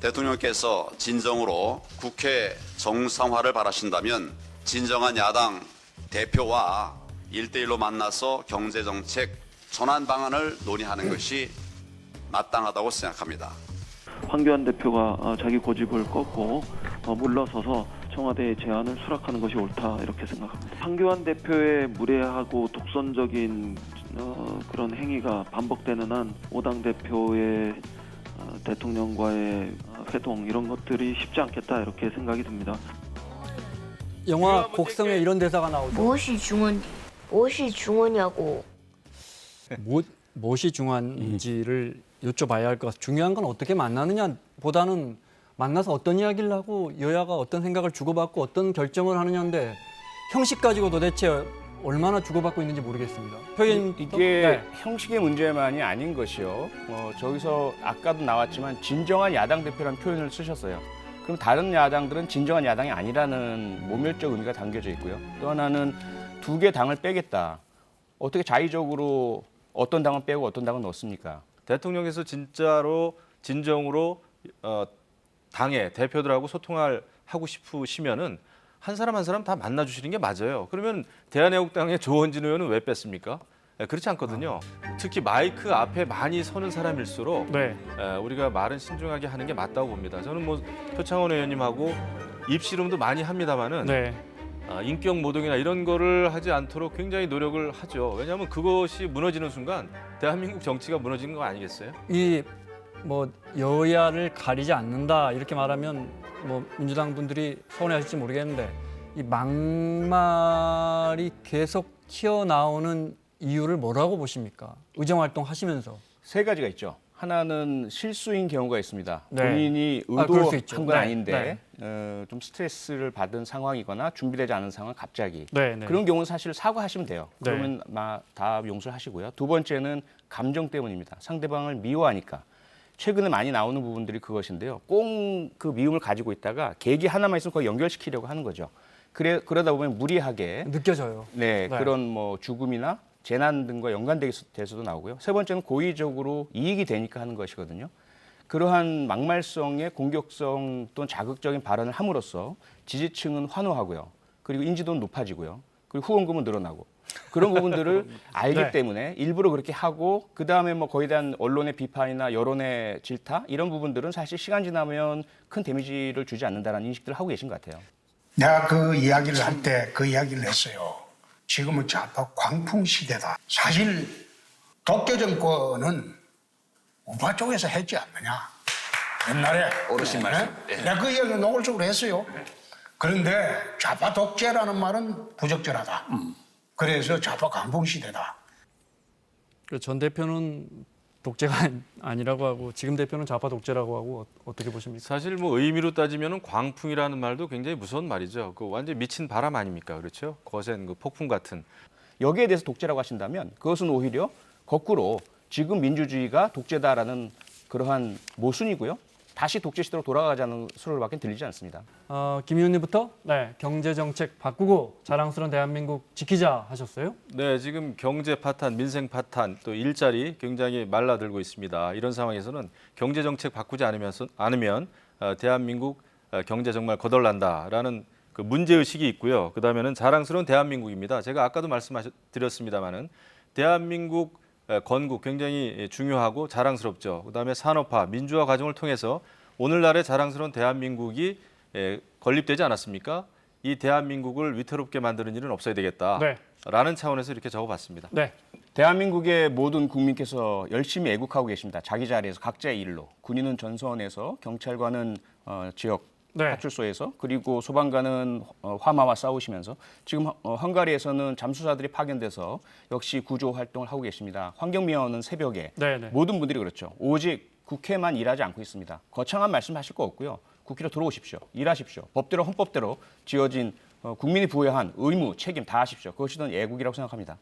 대통령께서 진정으로 국회 정상화를 바라신다면 진정한 야당 대표와 1대1로 만나서 경제정책 전환 방안을 논의하는 것이 마땅하다고 생각합니다. 황교안 대표가 자기 고집을 꺾고 물러서서 청와대의 제안을 수락하는 것이 옳다 이렇게 생각합니다. 황교안 대표의 무례하고 독선적인 그런 행위가 반복되는 한 5당 대표의 대통령과의 회동 이런 것들이 쉽지 않겠다 이렇게 생각이 듭니다. 영화 곡성에 이런 대사가 나오죠. 무엇이 중요하냐고. 무엇이 중요한지를 여쭤봐야 할 것 같아요. 중요한 건 어떻게 만나느냐보다는 만나서 어떤 이야기를 하고 여야가 어떤 생각을 주고받고 어떤 결정을 하느냐인데 형식 가지고 도대체 얼마나 주고받고 있는지 모르겠습니다. 이게 형식의 문제만이 아닌 것이요. 저기서 아까도 나왔지만 진정한 야당 대표라는 표현을 쓰셨어요. 그럼 다른 야당들은 진정한 야당이 아니라는 모멸적 의미가 담겨져 있고요. 또 하나는 두 개 당을 빼겠다. 어떻게 자의적으로 어떤 당은 빼고 어떤 당은 넣습니까? 대통령께서 진정으로 당의 대표들하고 하고 싶으시면은 한 사람 한 사람 다 만나주시는 게 맞아요. 그러면 대한애국당의 조원진 의원은 왜 뺐습니까? 그렇지 않거든요. 특히 마이크 앞에 많이 서는 사람일수록 우리가 말은 신중하게 하는 게 맞다고 봅니다. 저는 뭐 표창원 의원님하고 입씨름도 많이 합니다만은 인격 모독이나 이런 거를 하지 않도록 굉장히 노력을 하죠. 왜냐하면 그것이 무너지는 순간 대한민국 정치가 무너지는 거 아니겠어요? 이 뭐 여야를 가리지 않는다 이렇게 말하면 뭐 민주당 분들이 서운해하실지 모르겠는데 이 막말이 계속 튀어나오는 이유를 뭐라고 보십니까? 의정활동 하시면서. 세 가지가 있죠. 하나는 실수인 경우가 있습니다. 네. 본인이 그럴 수 있죠. 의도한 건 네. 아닌데 좀 스트레스를 받은 상황이거나 준비되지 않은 상황 갑자기 네. 그런 경우는 사실 사과하시면 돼요. 네. 그러면 다 용서를 하시고요. 두 번째는 감정 때문입니다. 상대방을 미워하니까. 최근에 많이 나오는 부분들이 그것인데요. 꼭 그 미움을 가지고 있다가 계기 하나만 있으면 거의 연결시키려고 하는 거죠. 그러다 보면 무리하게 느껴져요. 그런 뭐 죽음이나 재난 등과 연관돼서도 나오고요. 세 번째는 고의적으로 이익이 되니까 하는 것이거든요. 그러한 막말성의 공격성 또는 자극적인 발언을 함으로써 지지층은 환호하고요. 그리고 인지도는 높아지고요. 그리고 후원금은 늘어나고. 그런 부분들을 알기 때문에 일부러 그렇게 하고 그다음에 뭐 거기에 대한 언론의 비판이나 여론의 질타 이런 부분들은 사실 시간 지나면 큰 데미지를 주지 않는다는 인식들을 하고 계신 것 같아요. 내가 그 이야기를 할 때 그 이야기를 했어요. 지금은 좌파 광풍 시대다. 사실 독재 정권은 우파 쪽에서 했지 않느냐. 옛날에 어르신 말씀. 내가 그 이야기 노골적으로 했어요. 그런데 좌파 독재라는 말은 부적절하다. 그래서 좌파 광풍 시대다. 전 대표는 독재가 아니라고 하고 지금 대표는 좌파 독재라고 하고 어떻게 보십니까? 사실 뭐 의미로 따지면은 광풍이라는 말도 굉장히 무서운 말이죠. 그 완전 미친 바람 아닙니까, 그렇죠? 거센 그 폭풍 같은. 여기에 대해서 독재라고 하신다면 그것은 오히려 거꾸로 지금 민주주의가 독재다라는 그러한 모순이고요. 다시 독재 시대로 돌아가자는 소리밖에 들리지 않습니다. 김 의원님부터 경제 정책 바꾸고 자랑스러운 대한민국 지키자 하셨어요? 네, 지금 경제 파탄, 민생 파탄, 또 일자리 굉장히 말라들고 있습니다. 이런 상황에서는 경제 정책 바꾸지 않으면 대한민국 경제 정말 거덜난다라는 그 문제 의식이 있고요. 그다음에는 자랑스러운 대한민국입니다. 제가 아까도 말씀드렸습니다마는 대한민국 건국 굉장히 중요하고 자랑스럽죠. 그다음에 산업화, 민주화 과정을 통해서 오늘날의 자랑스러운 대한민국이 건립되지 않았습니까? 이 대한민국을 위태롭게 만드는 일은 없어야 되겠다라는 차원에서 이렇게 적어봤습니다. 대한민국의 모든 국민께서 열심히 애국하고 계십니다. 자기 자리에서 각자의 일로. 군인은 전선에서, 경찰관은 지역 파출소에서 그리고 소방관은 화마와 싸우시면서 지금 헝가리에서는 잠수사들이 파견돼서 역시 구조 활동을 하고 계십니다. 환경미화원은 새벽에 모든 분들이 그렇죠. 오직 국회만 일하지 않고 있습니다. 거창한 말씀하실 거 없고요. 국회로 들어오십시오. 일하십시오. 법대로 헌법대로 지어진 국민이 부여한 의무, 책임 다 하십시오. 그것이 더 애국이라고 생각합니다.